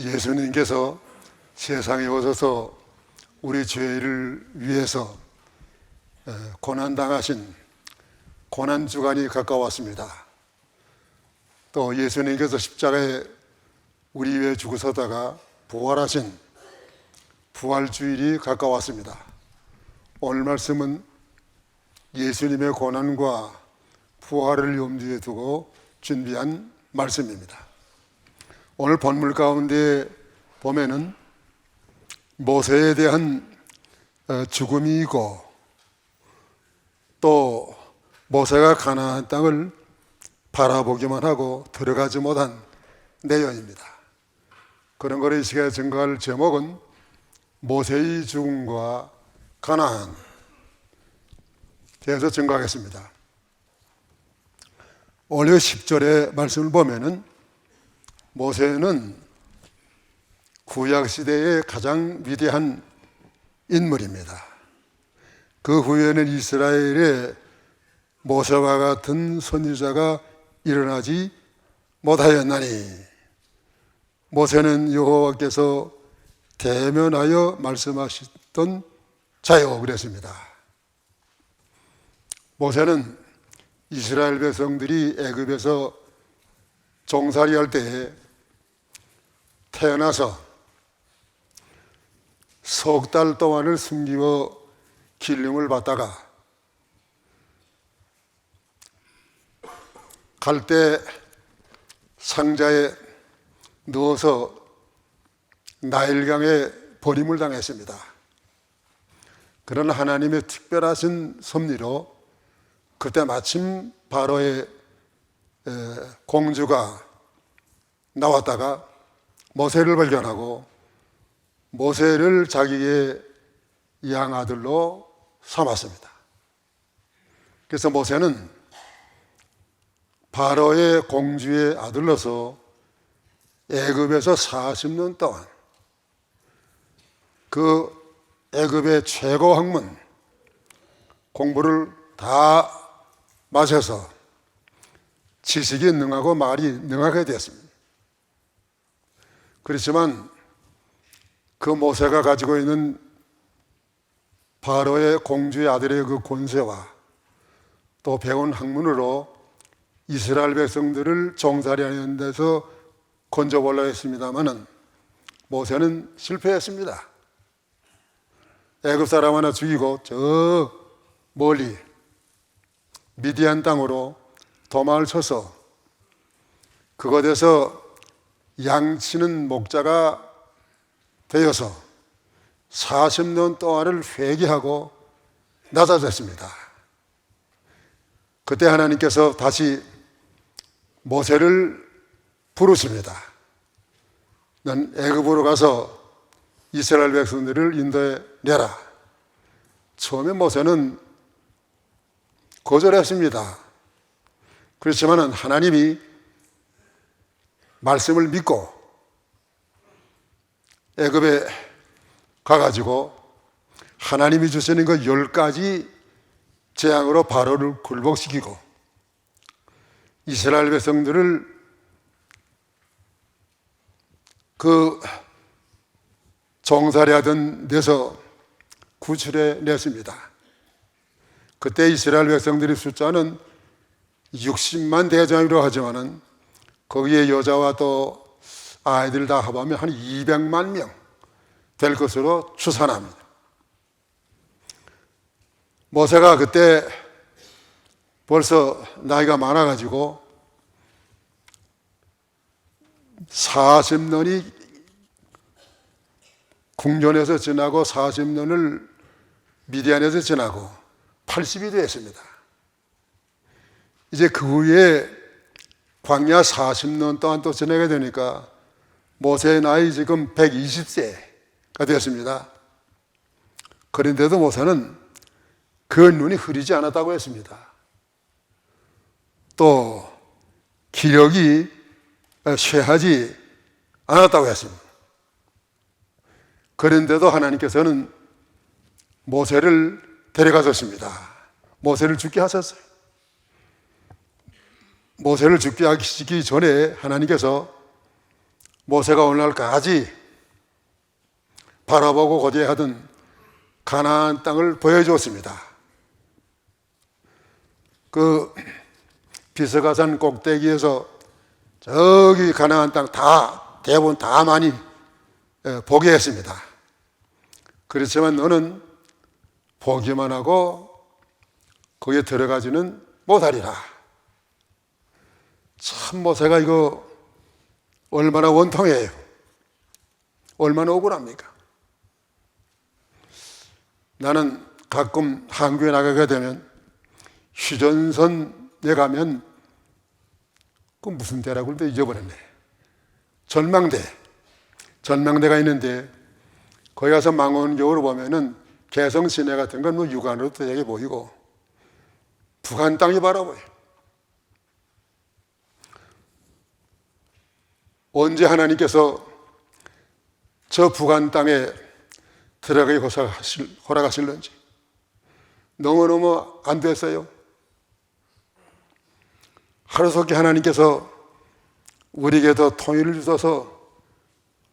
예수님께서 세상에 오셔서 우리 죄를 위해서 고난당하신 고난주간이 가까웠습니다. 또 예수님께서 십자가에 우리 위해 죽으셨다가 부활하신 부활주일이 가까웠습니다. 오늘 말씀은 예수님의 고난과 부활을 염두에 두고 준비한 말씀입니다. 오늘 본문 가운데 보면은 모세에 대한 죽음이고 또 모세가 가나안 땅을 바라보기만 하고 들어가지 못한 내용입니다. 그런 것을 이 시간에 증거할 제목은 모세의 죽음과 가나안 대해서 증거하겠습니다. 오늘 10절의 말씀을 보면은 모세는 구약시대의 가장 위대한 인물입니다. 그 후에는 이스라엘에 모세와 같은 선지자가 일어나지 못하였나니 모세는 여호와께서 대면하여 말씀하셨던 자요 그랬습니다. 모세는 이스라엘 백성들이 애굽에서 종살이할 때에 태어나서 석 달 동안을 숨기고 길름을 받다가 갈 때 상자에 넣어서 나일강에 버림을 당했습니다. 그러나 하나님의 특별하신 섭리로 그때 마침 바로의 공주가 나왔다가 모세를 발견하고 모세를 자기의 양아들로 삼았습니다. 그래서 모세는 바로의 공주의 아들로서 애굽에서 40년 동안 그 애굽의 최고 학문 공부를 다 마셔서 지식이 능하고 말이 능하게 되었습니다. 그렇지만 그 모세가 가지고 있는 바로의 공주의 아들의 그 권세와 또 배운 학문으로 이스라엘 백성들을 종살이하는 데서 건져보려고 했습니다마는 모세는 실패했습니다. 애굽 사람 하나 죽이고 저 멀리 미디안 땅으로 도망을 쳐서 그곳에서 양치는 목자가 되어서 40년 동안을 회개하고 낮아졌습니다. 그때 하나님께서 다시 모세를 부르십니다. 넌 애굽으로 가서 이스라엘 백성들을 인도해 내라. 처음에 모세는 거절했습니다. 그렇지만 하나님이 말씀을 믿고 애굽에 가가지고 하나님이 주시는 그 10가지 재앙으로 바로를 굴복시키고 이스라엘 백성들을 그 종살이하던 데서 구출해 냈습니다. 그때 이스라엘 백성들의 숫자는 60만 대장이라고 하지만은 거기에 여자와 또 아이들 다 합하면 한 200만 명 될 것으로 추산합니다. 모세가 그때 벌써 나이가 많아가지고 40년이 궁전에서 지나고 40년을 미디안에서 지나고 80이 되었습니다. 이제 그 후에 광야 40년 동안 또 지내게 되니까 모세의 나이 지금 120세가 되었습니다. 그런데도 모세는 그 눈이 흐리지 않았다고 했습니다. 또 기력이 쇠하지 않았다고 했습니다. 그런데도 하나님께서는 모세를 데려가셨습니다. 모세를 죽게 하셨어요. 모세를 죽게 하시기 전에 하나님께서 모세가 오늘날까지 바라보고 고대하던 가나안 땅을 보여주었습니다. 그 비스가산 꼭대기에서 저기 가나안 땅 대부분 다 많이 보게 했습니다. 그렇지만 너는 보기만 하고 거기에 들어가지는 못하리라. 참 모세가 이거 얼마나 원통해요. 얼마나 억울합니까? 나는 가끔 한국에 나가게 되면 휴전선에 가면 그 무슨 대라고 그러는데 잊어버렸네. 전망대가 있는데 거기 가서 망원경으로 보면은 개성 시내 같은 건 뭐 육안으로도 되게 보이고 북한 땅이 바라보여. 언제 하나님께서 저 북한 땅에 들어가기 허락하실는지 너무너무 안 됐어요. 하루속히 하나님께서 우리에게 더 통일을 주셔서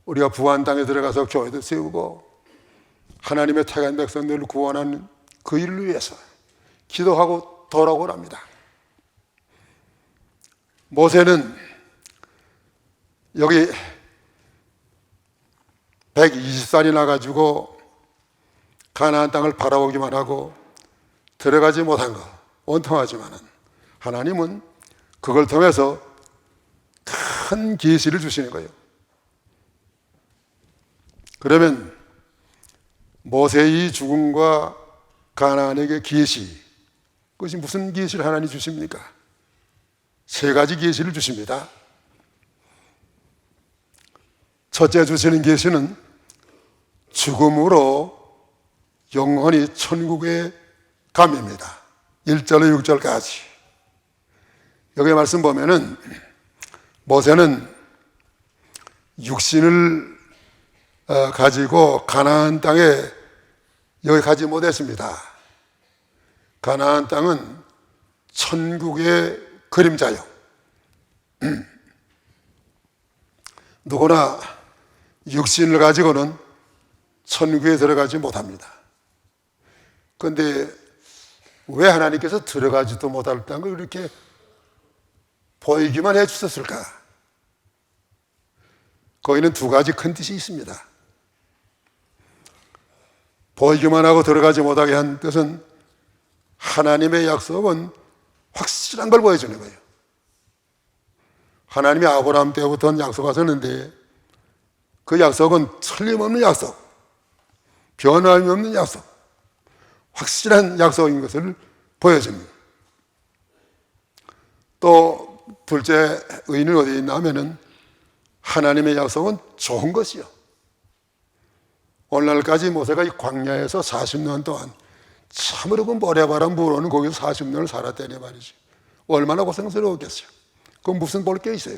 우리가 북한 땅에 들어가서 교회도 세우고 하나님의 택한 백성들을 구원하는 그 일을 위해서 기도하고 돌아오라 합니다. 모세는 여기 120살이나 가지고 가나안 땅을 바라보기만 하고 들어가지 못한 것 원통하지만 하나님은 그걸 통해서 큰 계시를 주시는 거예요. 그러면 모세의 죽음과 가나안에게 계시, 그것이 무슨 계시를 하나님 주십니까? 세 가지 계시를 주십니다. 첫째 주시는 계시는 죽음으로 영원히 천국에 감입니다. 1절로 6절까지. 여기 말씀 보면은 모세는 육신을 가지고 가나안 땅에 여기 가지 못했습니다. 가나안 땅은 천국의 그림자요. 누구나 육신을 가지고는 천국에 들어가지 못합니다. 그런데 왜 하나님께서 들어가지도 못할 땅을 이렇게 보이기만 해 주셨을까? 거기는 두 가지 큰 뜻이 있습니다. 보이기만 하고 들어가지 못하게 한 뜻은 하나님의 약속은 확실한 걸 보여주는 거예요. 하나님이 아브라함 때부터 약속하셨는데 그 약속은 틀림없는 약속, 변함이 없는 약속, 확실한 약속인 것을 보여줍니다. 또 둘째 의의는 어디에 있나 하면은 하나님의 약속은 좋은 것이요. 오늘날까지 모세가 이 광야에서 40년 동안 참으로 그 모래바람 불어오는 거기서 40년을 살았다니 말이지. 얼마나 고생스러웠겠어요. 그건 무슨 볼 게 있어요.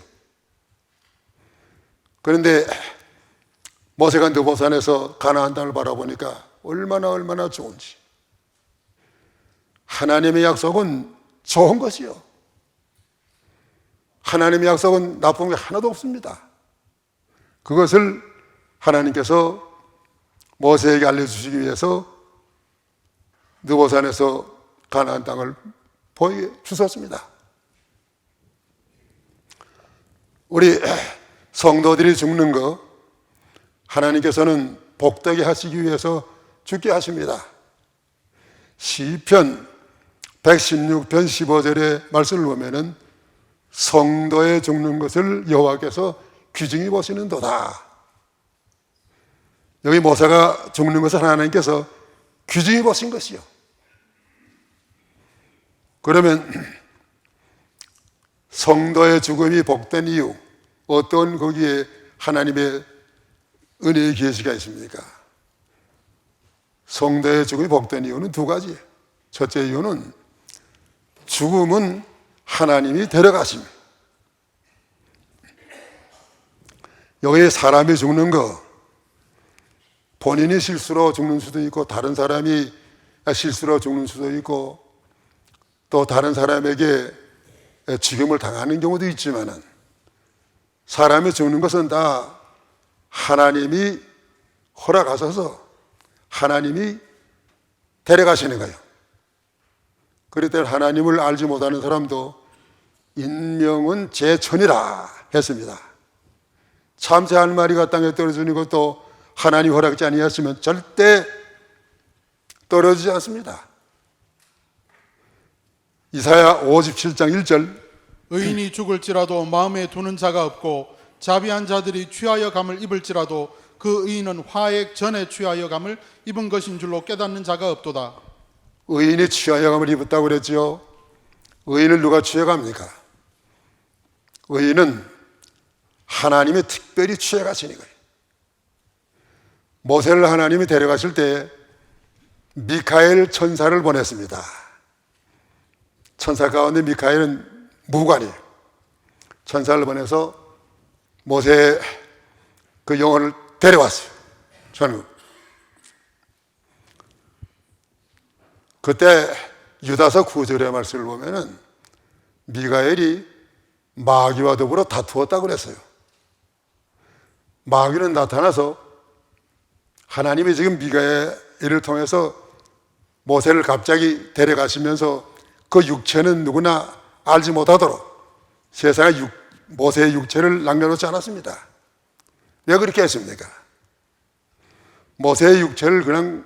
그런데 모세가 느보산에서 가나안 땅을 바라보니까 얼마나 좋은지. 하나님의 약속은 좋은 것이요. 하나님의 약속은 나쁜 게 하나도 없습니다. 그것을 하나님께서 모세에게 알려주시기 위해서 느보산에서 가나안 땅을 보이게 주셨습니다. 우리 성도들이 죽는 거 하나님께서는 복되게 하시기 위해서 죽게 하십니다. 시편 116편 15절의 말씀을 보면은 성도의 죽는 것을 여호와께서 귀중히 보시는도다. 여기 모세가 죽는 것을 하나님께서 귀중히 보신 것이요. 그러면 성도의 죽음이 복된 이유, 어떤 거기에 하나님의 은혜의 계시가 있습니까? 성도의 죽음이 복된 이유는 두 가지. 첫째 이유는 죽음은 하나님이 데려가심. 여기 사람이 죽는 거, 본인이 실수로 죽는 수도 있고 다른 사람이 실수로 죽는 수도 있고 또 다른 사람에게 죽임을 당하는 경우도 있지만은 사람이 죽는 것은 다 하나님이 허락하셔서 하나님이 데려가시는 거예요. 그럴 때 하나님을 알지 못하는 사람도 인명은 제천이라 했습니다. 참새 한 마리가 땅에 떨어지는 것도 하나님 허락지 아니었으면 절대 떨어지지 않습니다. 이사야 57장 1절 의인이 죽을지라도 마음에 두는 자가 없고 자비한 자들이 취하여 감을 입을지라도 그 의인은 화액 전에 취하여 감을 입은 것인 줄로 깨닫는 자가 없도다. 의인이 취하여 감을 입었다고 그랬지요. 의인을 누가 취해갑니까? 의인은 하나님이 특별히 취해가시는 거예요. 모세를 하나님이 데려가실 때 미카엘 천사를 보냈습니다. 천사 가운데 미카엘은 무관이에요. 천사를 보내서 모세의 그 영혼을 데려왔어요. 전국. 그때 유다서 9절의 말씀을 보면은 미가엘이 마귀와 더불어 다투었다고 그랬어요. 마귀는 나타나서 하나님이 지금 미가엘을 통해서 모세를 갑자기 데려가시면서 그 육체는 누구나 알지 못하도록 세상에 모세의 육체를 남겨놓지 않았습니다. 왜 그렇게 했습니까? 모세의 육체를 그냥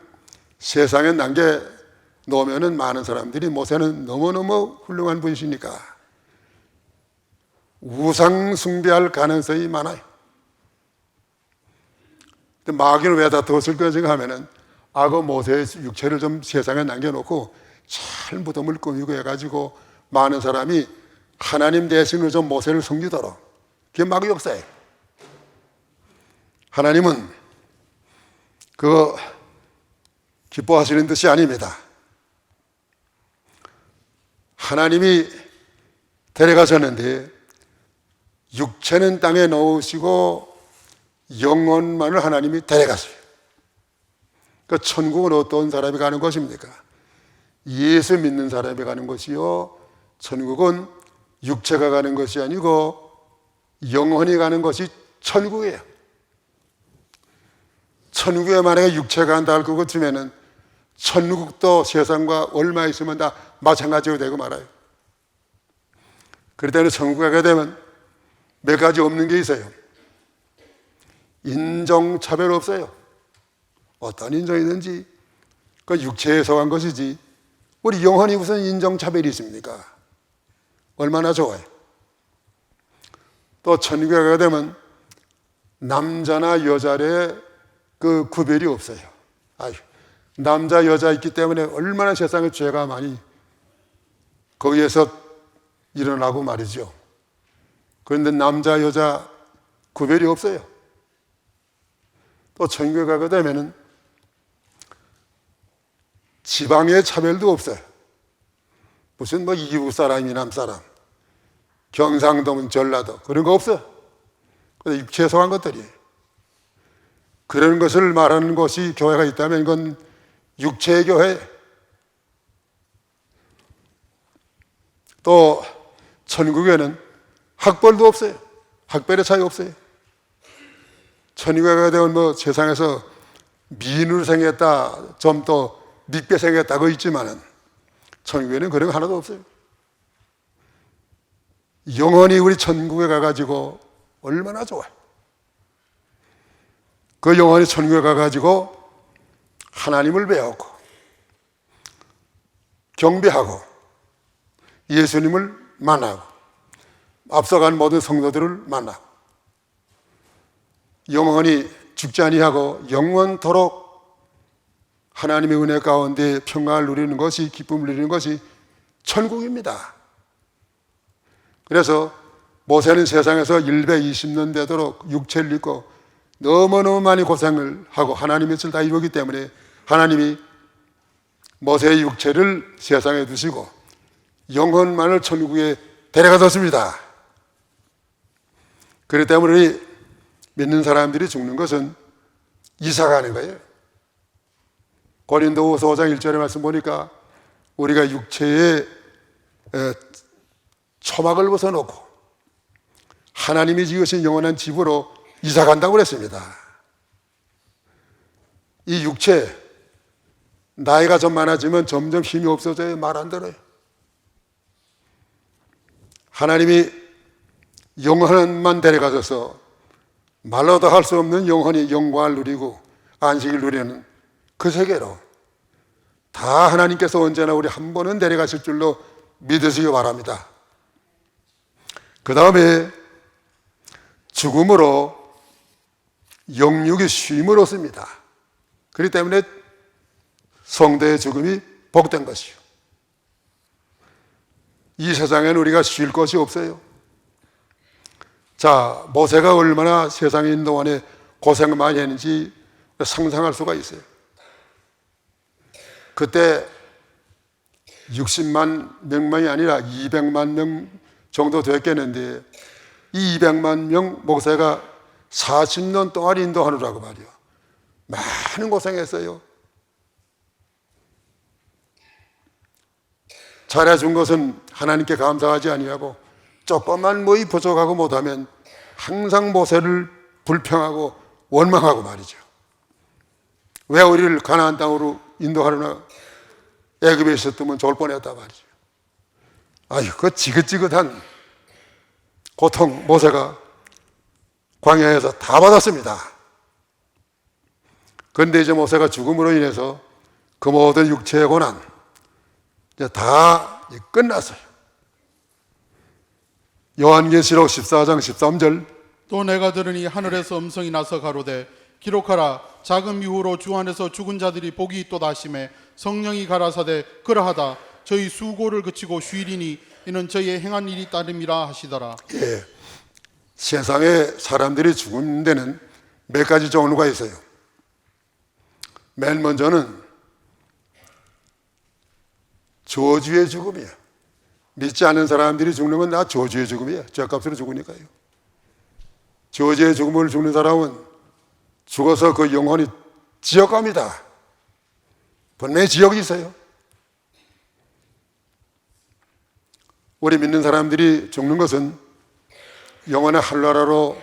세상에 남겨놓으면 많은 사람들이 모세는 너무너무 훌륭한 분이시니까 우상 숭배할 가능성이 많아요. 근데 마귀는 왜 다투었을 까 생각하면은 그 모세의 육체를 좀 세상에 남겨놓고 잘 무덤을 꾸미고 해가지고 많은 사람이 하나님 대신으로 좀 모세를 섬기도록, 그게 마귀 역사예요. 하나님은 그거 기뻐하시는 뜻이 아닙니다. 하나님이 데려가셨는데 육체는 땅에 넣으시고 영혼만을 하나님이 데려갔어요. 그 천국은 어떤 사람이 가는 것입니까? 예수 믿는 사람이 가는 것이요, 천국은 육체가 가는 것이 아니고 영혼이 가는 것이 천국이에요. 천국에 만약에 육체가 간다 할 것 같으면은 천국도 세상과 얼마 있으면 다 마찬가지로 되고 말아요. 그럴 때는 천국에 가게 되면 몇 가지 없는 게 있어요. 인종차별 없어요. 어떤 인종이든지 그 육체에 속한 것이지 우리 영혼이 무슨 인종차별이 있습니까? 얼마나 좋아요. 또 천국에 가게 되면 남자나 여자의 그 구별이 없어요. 남자 여자 있기 때문에 얼마나 세상에 죄가 많이 거기에서 일어나고 말이죠. 그런데 남자 여자 구별이 없어요. 또 천국에 가게 되면은 지방의 차별도 없어요. 무슨 이북 사람이 남 사람, 경상도면 전라도 그런 거 없어요. 그래서 육체에 속한 것들이에요. 그런 것을 말하는 것이 교회가 있다면 이건 육체의 교회. 또 천국에는 학벌도 없어요. 학벌의 차이 없어요. 천국에 가게 되면 세상에서 미인으로 생겼다, 좀 더 밉게 생겼다고 있지만은 천국에는 그런 거 하나도 없어요. 영원히 우리 천국에 가가지고 얼마나 좋아요. 그 영원히 천국에 가가지고 하나님을 배우고 경배하고 예수님을 만나고 앞서간 모든 성도들을 만나고 영원히 죽지 아니하고 영원토록 하나님의 은혜 가운데 평안을 누리는 것이, 기쁨을 누리는 것이 천국입니다. 그래서 모세는 세상에서 120년 되도록 육체를 입고 너무너무 많이 고생을 하고 하나님의 뜻을 다 이루기 때문에 하나님이 모세의 육체를 세상에 두시고 영혼만을 천국에 데려가셨습니다. 그렇기 때문에 우리 믿는 사람들이 죽는 것은 이사가는 거예요. 고린도후서 5장 1절의 말씀 보니까 우리가 육체의 초막을 벗어놓고 하나님이 지으신 영원한 집으로 이사 간다고 그랬습니다. 이 육체, 나이가 좀 많아지면 점점 힘이 없어져요. 말 안 들어요. 하나님이 영혼만 데려가셔서 말로도 할 수 없는 영혼이 영광을 누리고 안식을 누리는 그 세계로 다 하나님께서 언제나 우리 한 번은 데려가실 줄로 믿으시기 바랍니다. 그 다음에 죽음으로 영육이 쉼을 얻습니다. 그렇기 때문에 성도의 죽음이 복된 것이요. 이 세상에는 우리가 쉴 것이 없어요. 자, 모세가 얼마나 세상에 있는 동안에 고생을 많이 했는지 상상할 수가 있어요. 그때 60만 명만이 아니라 200만 명 정도 됐겠는데 이 200만 명 모세가 40년 동안 인도하느라고 말이요. 많은 고생했어요. 잘해준 것은 하나님께 감사하지 아니하고 조금만 뭐이 부족하고 못하면 항상 모세를 불평하고 원망하고 말이죠. 왜 우리를 가나안 땅으로 인도하려나 애굽에 있었으면 좋을 뻔했다 말이죠. 아유, 그 지긋지긋한 고통 모세가 광야에서 다 받았습니다. 그런데 이제 모세가 죽음으로 인해서 그 모든 육체의 고난 이제 다 끝났어요. 요한계시록 14장 13절 또 내가 들으니 하늘에서 음성이 나서 가로되 기록하라 작은 이후로 주 안에서 죽은 자들이 복이 있도다 하시매 성령이 가라사대 그러하다 저희 수고를 그치고 쉬리니 이는 저희의 행한 일이 따름이라 하시더라. 예, 세상에 사람들이 죽은 데는 몇 가지 종류가 있어요. 맨 먼저는 저주의 죽음이에요. 믿지 않는 사람들이 죽는 건 다 저주의 죽음이에요. 죄값으로 죽으니까요. 저주의 죽음을 죽는 사람은 죽어서 그 영혼이 지옥 갑니다. 분명히 지옥이 있어요. 우리 믿는 사람들이 죽는 것은 영혼의 한나라로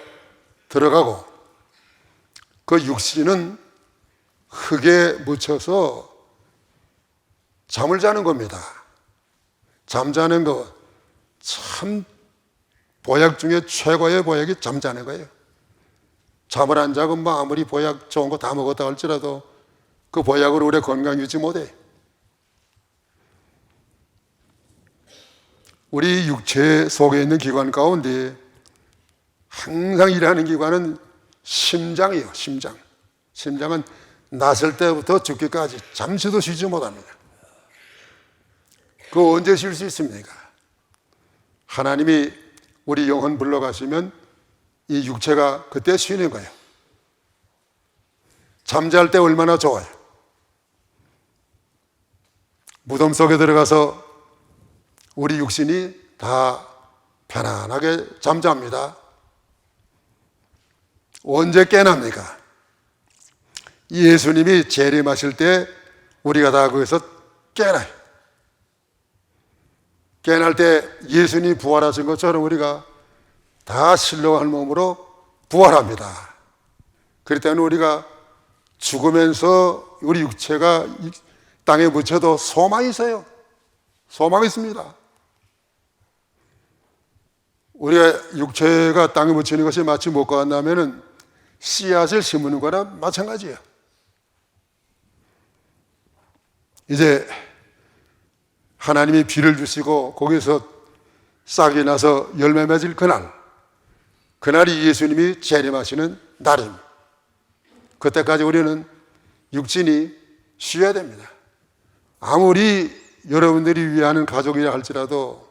들어가고 그 육신은 흙에 묻혀서 잠을 자는 겁니다. 잠자는 거 참 보약 중에 최고의 보약이 잠자는 거예요. 잠을 안 자고 뭐 아무리 보약 좋은 거 다 먹었다 할지라도 그 보약으로 우리 건강 유지 못해. 우리 육체 속에 있는 기관 가운데 항상 일하는 기관은 심장이에요. 심장. 심장은 났을 때부터 죽기까지 잠시도 쉬지 못합니다. 그거 언제 쉴 수 있습니까? 하나님이 우리 영혼 불러가시면 이 육체가 그때 쉬는 거예요. 잠잘 때 얼마나 좋아요. 무덤 속에 들어가서 우리 육신이 다 편안하게 잠잡니다. 언제 깨납니까? 예수님이 재림하실 때 우리가 다 거기서 깨나요. 깨날 때 예수님이 부활하신 것처럼 우리가 다 신령한 몸으로 부활합니다. 그렇기 때문에 우리가 죽으면서 우리 육체가 땅에 묻혀도 소망이 있어요. 소망이 있습니다. 우리가 육체가 땅에 묻히는 것이 마치 못가 간다면 씨앗을 심는 거랑 마찬가지예요. 이제 하나님이 비를 주시고 거기서 싹이 나서 열매 맺을 그날이 예수님이 재림하시는 날입니다. 그때까지 우리는 육신이 쉬어야 됩니다. 아무리 여러분들이 위하는 가족이라 할지라도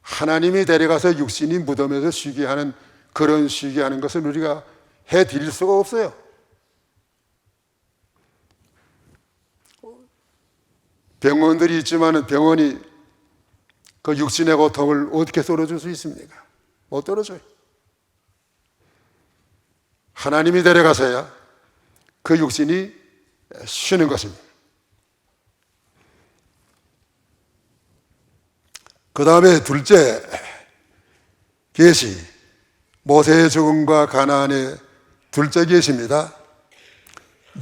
하나님이 데려가서 육신이 무덤에서 쉬게 하는 그런 쉬게 하는 것을 우리가 해드릴 수가 없어요. 병원들이 있지만 병원이 그 육신의 고통을 어떻게 덜어줄 수 있습니까? 못 덜어줘요. 하나님이 데려가서야 그 육신이 쉬는 것입니다. 그 다음에 둘째, 계시, 모세의 죽음과 가나안의 둘째 계시입니다.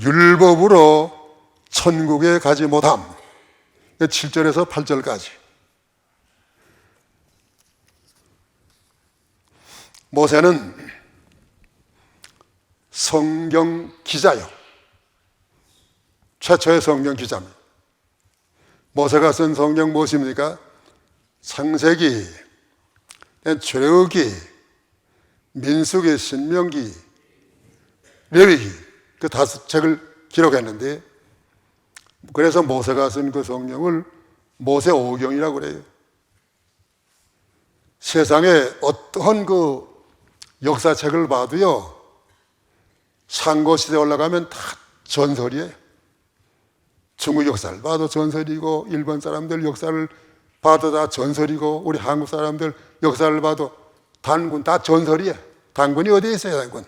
율법으로 천국에 가지 못함. 7절에서 8절까지. 모세는 성경 기자요. 최초의 성경 기자입니다. 모세가 쓴 성경 무엇입니까? 창세기, 출애굽기, 민수기, 신명기, 레위기, 그 5책을 기록했는데, 그래서 모세가 쓴 그 성경을 모세오경이라고 그래요. 세상에 어떠한 그 역사책을 봐도요, 상고시대에 올라가면 다 전설이에요. 중국 역사를 봐도 전설이고, 일본 사람들 역사를 봐도 다 전설이고, 우리 한국 사람들 역사를 봐도 단군 다 전설이에요. 단군이 어디에 있어요, 단군?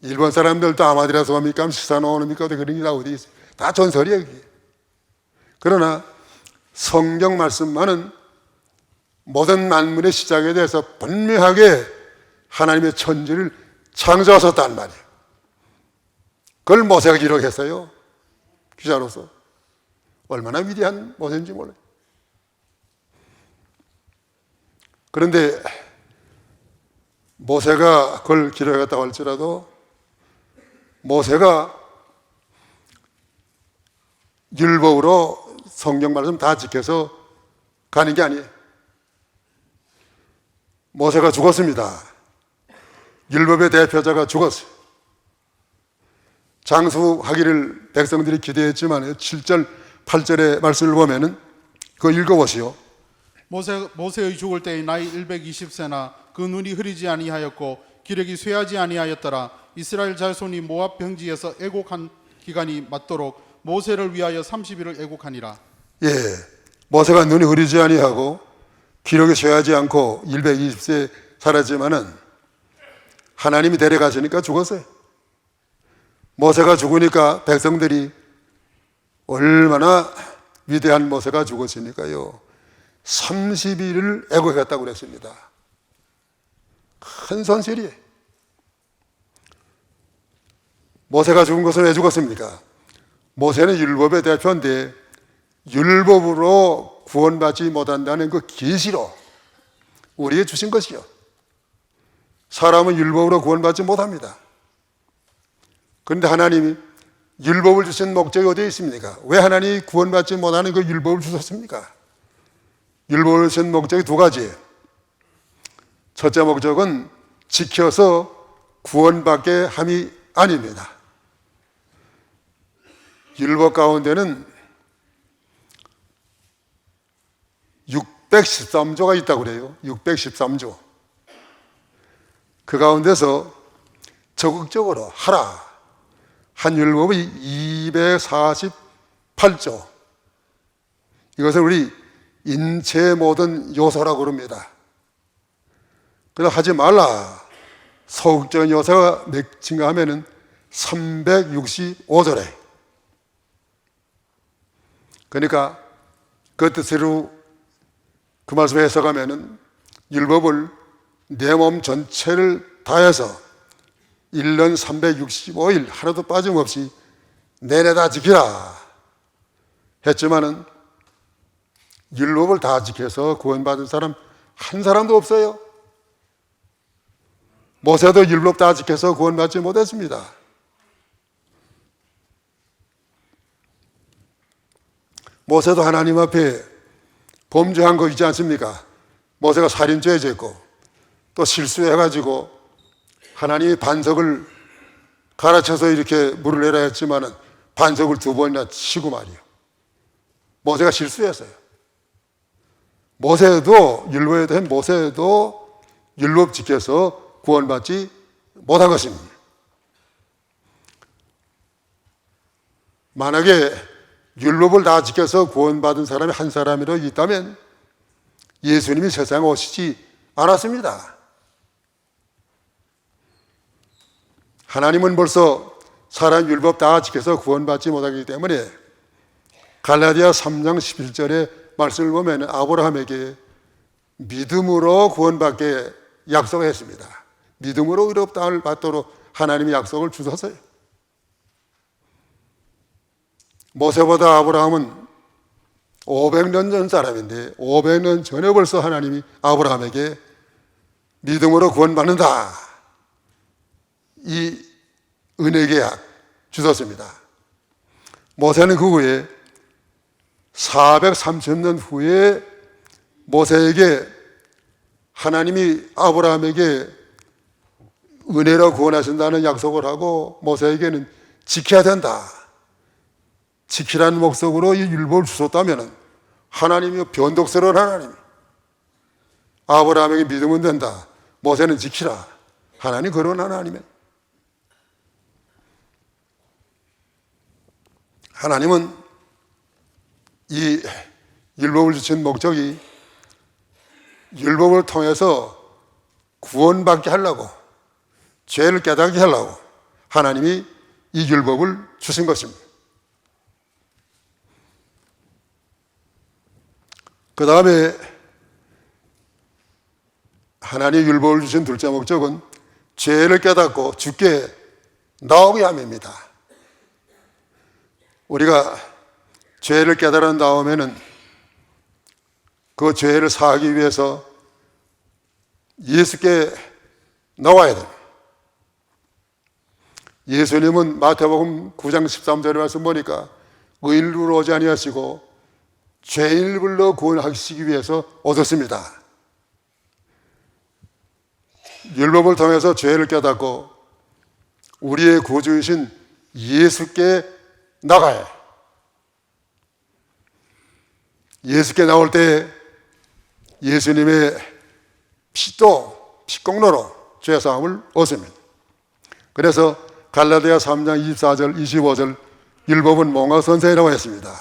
일본 사람들도 아마디라서 뭡니까? 시사노옵니까? 그런 게 다 어디 있어요? 다 전설이에요, 그게. 그러나 성경 말씀만은 모든 만물의 시작에 대해서 분명하게 하나님의 천지를 창조하셨단 말이에요. 그걸 모세가 기록했어요. 기자로서. 얼마나 위대한 모세인지 몰라요. 그런데 모세가 그걸 기록했다고 할지라도 모세가 율법으로 성경 말씀 다 지켜서 가는 게 아니에요. 모세가 죽었습니다. 율법의 대표자가 죽었어요. 장수하기를 백성들이 기대했지만 7절, 8절의 말씀을 보면은 그거 읽어보시오. 모세의 죽을 때의 나이 120세나 그 눈이 흐리지 아니하였고 기력이 쇠하지 아니하였더라. 이스라엘 자손이 모압 평지에서 애곡한 기간이 맞도록 모세를 위하여 30일을 애곡하니라. 예, 모세가 눈이 흐리지 아니하고 기력이 쇠하지 않고 120세 살았지만은 하나님이 데려가시니까 죽었어요. 모세가 죽으니까 백성들이 얼마나 위대한 모세가 죽었으니까요, 30일을 애곡했다고 그랬습니다. 큰 손실이에요. 모세가 죽은 것은 왜 죽었습니까? 모세는 율법의 대표인데 율법으로 구원받지 못한다는 그 계시로 우리에게 주신 것이요. 사람은 율법으로 구원받지 못합니다. 그런데 하나님이 율법을 주신 목적이 어디에 있습니까? 왜 하나님이 구원받지 못하는 그 율법을 주셨습니까? 율법을 주신 목적이 두 가지예요. 첫째 목적은 지켜서 구원받게 함이 아닙니다. 율법 가운데는 613조가 있다고 그래요. 613조. 그 가운데서 적극적으로 하라 한 율법이 248조. 이것을 우리 인체의 모든 요소라고 그럽니다. 그래서 하지 말라. 소극적인 요소가 몇인가 하면은 365조래. 그러니까 그 뜻으로 그 말씀을 해석하면은 율법을 내 몸 전체를 다해서 1년 365일 하루도 빠짐없이 내내 다 지키라 했지만은 율법을 다 지켜서 구원받은 사람 한 사람도 없어요. 모세도 율법 다 지켜서 구원받지 못했습니다. 모세도 하나님 앞에 범죄한 거 있지 않습니까? 모세가 살인죄에 졌고 또 실수해가지고 하나님이 반석을 갈아쳐서 이렇게 물을 내라 했지만은 반석을 2번이나 치고 말이요. 모세가 실수했어요. 모세도 율법에 대한 모세도 율법 지켜서 구원받지 못한 것입니다. 만약에 율법을 다 지켜서 구원받은 사람이 한 사람이라도 있다면 예수님이 세상에 오시지 않았습니다. 하나님은 벌써 사람 율법 다 지켜서 구원받지 못하기 때문에 갈라디아 3장 11절의 말씀을 보면 아브라함에게 믿음으로 구원받게 약속했습니다. 믿음으로 의롭다함을 받도록 하나님이 약속을 주셨어요. 모세보다 아브라함은 500년 전 사람인데 500년 전에 벌써 하나님이 아브라함에게 믿음으로 구원받는다, 이 은혜 계약 주셨습니다. 모세는 그 후에 430년 후에 모세에게 하나님이 아브라함에게 은혜로 구원하신다는 약속을 하고 모세에게는 지켜야 된다, 지키라는 목적으로 이 율법을 주셨다면 하나님이 변덕스러운 하나님, 아브라함에게 믿으면 된다, 모세는 지키라, 하나님 그런 하나님이에요. 하나님은 이 율법을 주신 목적이 율법을 통해서 구원받게 하려고, 죄를 깨닫게 하려고 하나님이 이 율법을 주신 것입니다. 그 다음에 하나님이 율법을 주신 둘째 목적은 죄를 깨닫고 주께 나오게 함입니다. 우리가 죄를 깨달은 다음에는 그 죄를 사하기 위해서 예수께 나와야 됩니다. 예수님은 마태복음 9장 13절에 말씀 보니까 의인으로 오지 아니하시고 죄인을 불러 구원하시기 위해서 오셨습니다. 율법을 통해서 죄를 깨닫고 우리의 구주이신 예수께 나가야 해요. 예수께 나올 때 예수님의 피공로로 죄사함을 얻습니다. 그래서 갈라디아 3장 24절 25절 율법은 몽학 선생이라고 했습니다.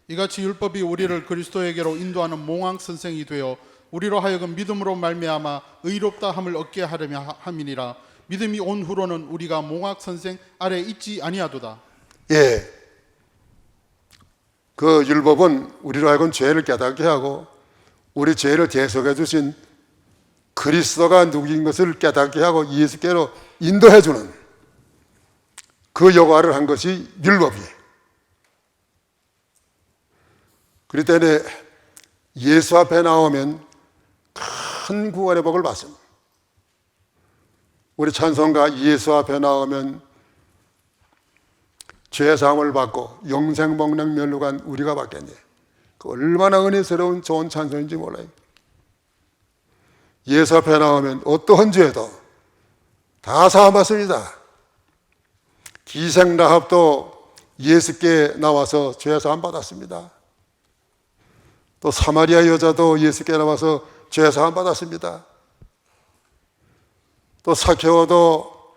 이같이 율법이 우리를 그리스도에게로 인도하는 몽학 선생이 되어 우리로 하여금 믿음으로 말미암아 의롭다 함을 얻게 하려며 함이니라. 믿음이 온 후로는 우리가 몽학 선생 아래 있지 아니하도다. 예, 그 율법은 우리로 하여금 죄를 깨닫게 하고 우리 죄를 대속해 주신 그리스도가 누구인 것을 깨닫게 하고 예수께로 인도해 주는 그 역할을 한 것이 율법이에요. 그렇기 때문에 예수 앞에 나오면 큰 구원의 복을 받습니다. 우리 찬송가 예수 앞에 나오면 죄사함을 받고 영생 복락 멸루관 우리가 받겠네. 그 얼마나 은혜스러운 좋은 찬송인지 몰라요. 예수 앞에 나오면 어떠한 죄도 다 사함받습니다. 기생라합도 예수께 나와서 죄사함 받았습니다. 또 사마리아 여자도 예수께 나와서 죄사함 받았습니다. 또 사케오도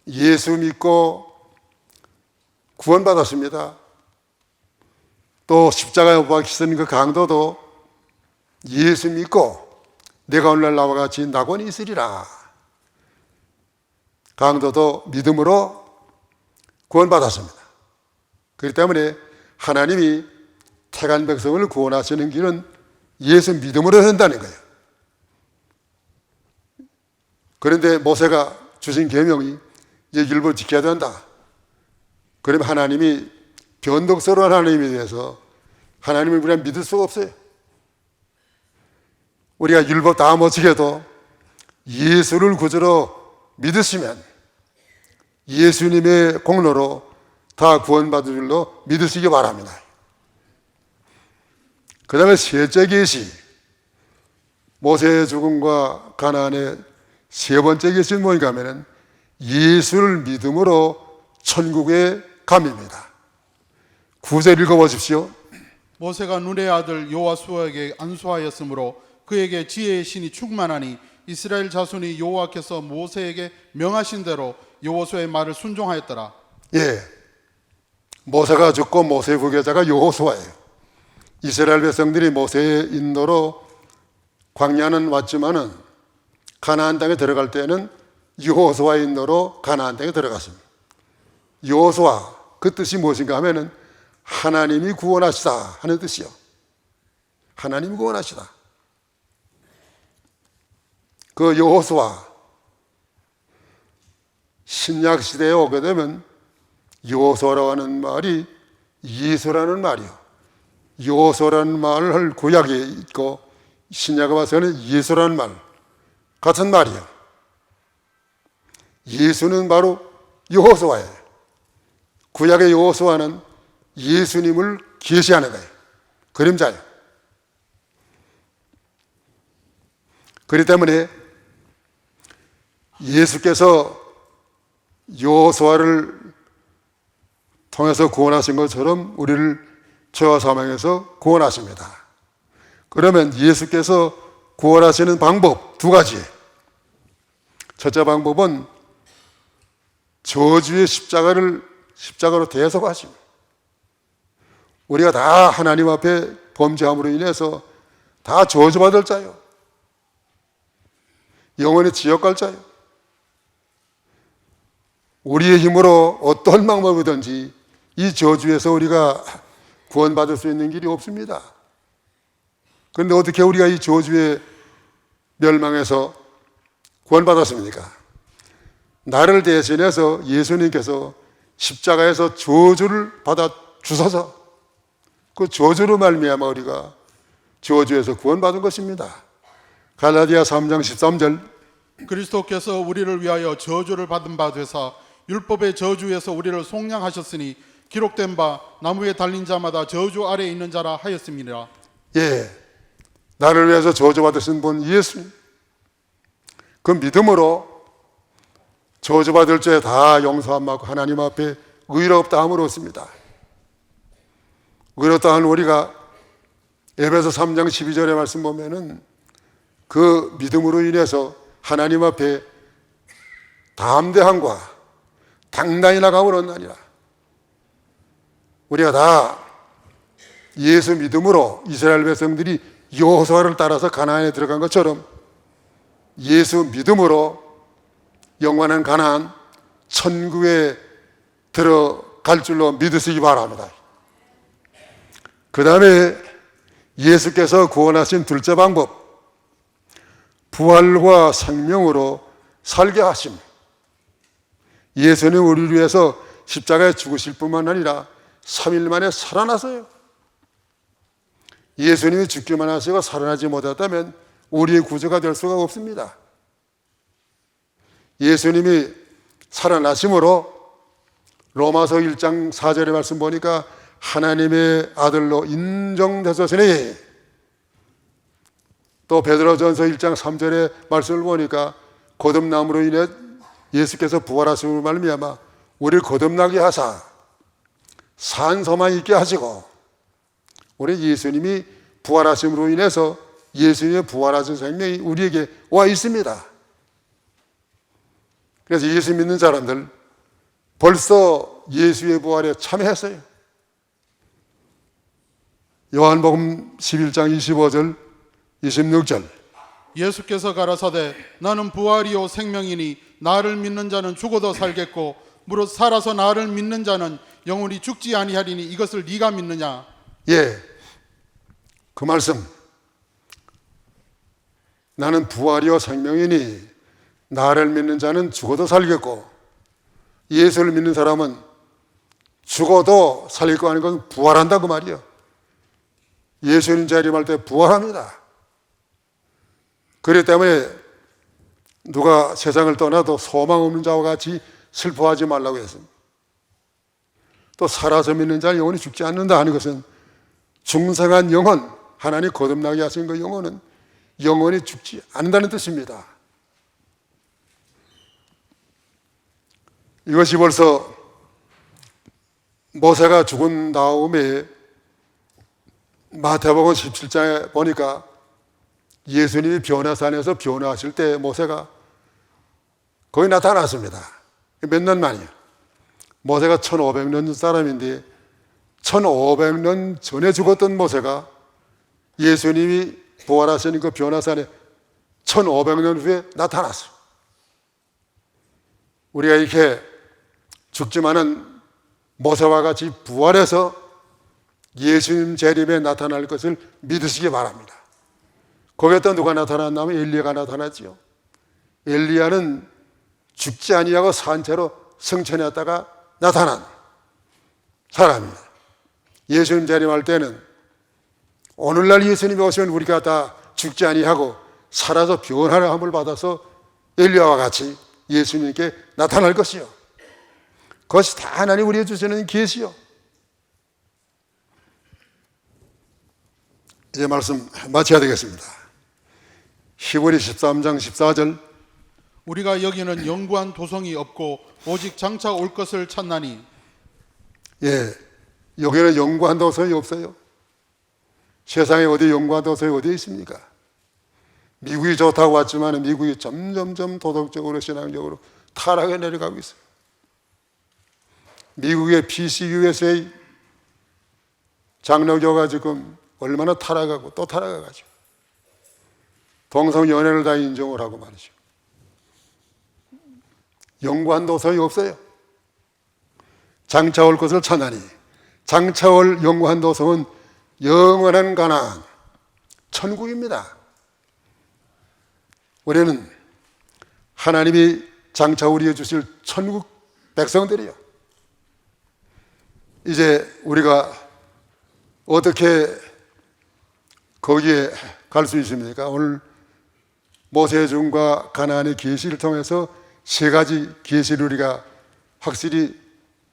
예수 믿고 구원받았습니다. 또 십자가에 못 박히신 그 강도도 예수 믿고 내가 오늘날 나와 같이 낙원이 있으리라. 강도도 믿음으로 구원받았습니다. 그렇기 때문에 하나님이 택한 백성을 구원하시는 길은 예수 믿음으로 된다는 거예요. 그런데 모세가 주신 계명이 이제 율법을 지켜야 된다. 그러면 하나님이 변덕스러운 하나님에 대해서 하나님을 우리가 믿을 수가 없어요. 우리가 율법 다 못 지켜도 예수를 구주로 믿으시면 예수님의 공로로 다 구원받을 줄로 믿으시기 바랍니다. 그 다음에 셋째 계시, 모세의 죽음과 가나안의 세 번째 계시는 뭔가 하면은 예수를 믿음으로 천국에 감입니다. 9절 읽어보십시오. 모세가 눈의 아들 여호수아에게 안수하였으므로 그에게 지혜의 신이 충만하니 이스라엘 자손이 여호와께서 모세에게 명하신 대로 여호수아의 말을 순종하였더라. 예, 모세가 죽고 모세의 후계자가 여호수아예요. 이스라엘 백성들이 모세의 인도로 광야는 왔지만은 가나안 땅에 들어갈 때는 여호수아의 인도로 가나안 땅에 들어갔습니다. 여호수아, 그 뜻이 무엇인가 하면은 하나님이 구원하시다 하는 뜻이요. 하나님이 구원하시다. 그 여호수아, 신약 시대에 오게 되면 여호수아라고 하는 말이 예수라는 말이요. 여호수아라는 말을 구약에 있고 신약에 와서는 예수라는 말, 같은 말이요. 예수는 바로 여호수아예요. 구약의 여호수아는 예수님을 계시하는 거예요. 그림자예요. 그렇기 때문에 예수께서 여호수아를 통해서 구원하신 것처럼 우리를 죄와 사망에서 구원하십니다. 그러면 예수께서 구원하시는 방법 두 가지. 첫째 방법은 저주의 십자가로 대속하십니다. 우리가 다 하나님 앞에 범죄함으로 인해서 다 저주받을 자요. 영원히 지옥 갈 자요. 우리의 힘으로 어떤 방법이든지 이 저주에서 우리가 구원받을 수 있는 길이 없습니다. 그런데 어떻게 우리가 이 저주의 멸망에서 구원받았습니까? 나를 대신해서 예수님께서 십자가에서 저주를 받아 주셔서 그 저주로 말미암아 우리가 저주에서 구원받은 것입니다. 갈라디아 3장 13절 그리스도께서 우리를 위하여 저주를 받은 바 되사 율법의 저주에서 우리를 속량하셨으니 기록된 바 나무에 달린 자마다 저주 아래에 있는 자라 하였습니다. 예, 나를 위해서 저주받으신 분 예수님, 그 믿음으로 저주받을 죄 다 용서함 받고 하나님 앞에 의롭다 함을 얻습니다. 의롭다 하는 우리가 에베소 3장 12절의 말씀 보면은 그 믿음으로 인해서 하나님 앞에 담대함과 당당히 나감을 얻나니라. 우리가 다 예수 믿음으로 이스라엘 백성들이 여호수아를 따라서 가나안에 들어간 것처럼 예수 믿음으로 영원한 가나안 천국에 들어갈 줄로 믿으시기 바랍니다. 그 다음에 예수께서 구원하신 둘째 방법, 부활과 생명으로 살게 하심. 예수는 우리를 위해서 십자가에 죽으실 뿐만 아니라 3일 만에 살아나서요. 예수님이 죽기만 하시고 살아나지 못했다면 우리의 구주가 될 수가 없습니다. 예수님이 살아나심으로 로마서 1장 4절의 말씀 보니까 하나님의 아들로 인정되셨으니, 또 베드로전서 1장 3절의 말씀을 보니까 거듭남으로 인해 예수께서 부활하심으로 말미암아 우리를 거듭나게 하사 산소만 있게 하시고, 우리 예수님이 부활하심으로 인해서 예수님의 부활하신 생명이 우리에게 와 있습니다. 그래서 예수 믿는 사람들 벌써 예수의 부활에 참여했어요. 요한복음 11장 25절 26절 예수께서 가라사대 나는 부활이요 생명이니 나를 믿는 자는 죽어도 살겠고 무릇 살아서 나를 믿는 자는 영원히 죽지 아니하리니 이것을 네가 믿느냐? 예, 그 말씀, 나는 부활이요 생명이니 나를 믿는 자는 죽어도 살겠고, 예수를 믿는 사람은 죽어도 살릴 거 아닌 것은 부활한다 그 말이에요. 예수님 재림할 때 부활합니다. 그렇기 때문에 누가 세상을 떠나도 소망 없는 자와 같이 슬퍼하지 말라고 했습니다. 또 살아서 믿는 자는 영원히 죽지 않는다 하는 것은 중생한 영혼, 하나님 거듭나게 하신 그 영혼은 영원히 죽지 않는다는 뜻입니다. 이것이 벌써 모세가 죽은 다음에 마태복음 17장에 보니까 예수님이 변화산에서 변화하실 때 모세가 거기 나타났습니다. 몇 년 만이에요. 모세가 1500년 사람인데 1500년 전에 죽었던 모세가 예수님이 부활하신 그 변화산에 1500년 후에 나타났어요. 우리가 이렇게 죽지만은 모세와 같이 부활해서 예수님 재림에 나타날 것을 믿으시기 바랍니다. 거기에 또 누가 나타났냐면 엘리야가 나타났지요. 엘리야는 죽지 아니하고 산 채로 승천했다가 나타난 사람입니다. 예수님 재림할 때는 오늘날 예수님이 오시면 우리가 다 죽지 아니하고 살아서 변화를 함을 받아서 엘리야와 같이 예수님께 나타날 것이요. 그것이 다 하나님 우리에게 주시는 계시요. 이제 말씀 마쳐야 되겠습니다. 히브리 13장 14절 우리가 여기는 영구한 도성이 없고 오직 장차 올 것을 찾나니. 예, 여기는 영구한 도성이 없어요. 세상에 어디 영구한 도성이 어디 있습니까? 미국이 좋다고 왔지만 미국이 점점점 도덕적으로 신앙적으로 타락에 내려가고 있어요. 미국의 PC USA 장로교가 지금 얼마나 타락하고 또 타락해가지고 동성연애를 다 인정을 하고 말이죠. 영구한 도성이 없어요. 장차 올 것을 찾나니. 장차 올 영구한 도성은 영원한 가나안 천국입니다. 우리는 하나님이 장차 우리에게 주실 천국 백성들이요. 이제 우리가 어떻게 거기에 갈 수 있습니까? 오늘 모세중과 가나안의 계시를 통해서 세 가지 계시를 우리가 확실히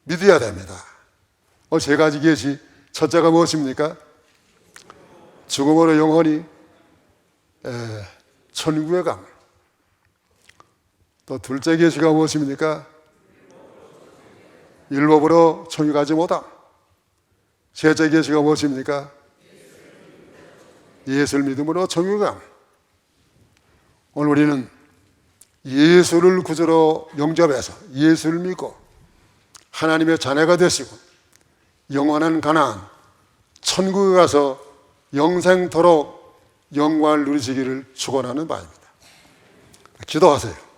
믿어야 됩니다. 세 가지 계시, 첫째가 무엇입니까? 죽음으로 영원히 천국에 감. 또 둘째 계시가 무엇입니까? 율법으로 천국 가지 못함. 셋째 계시가 무엇입니까? 예수를 믿음으로 천국에 감. 오늘 우리는 예수를 구주로 영접해서 예수를 믿고 하나님의 자녀가 되시고 영원한 가나안 천국에 가서 영생토록 영광을 누리시기를 축원하는 바입니다. 기도하세요.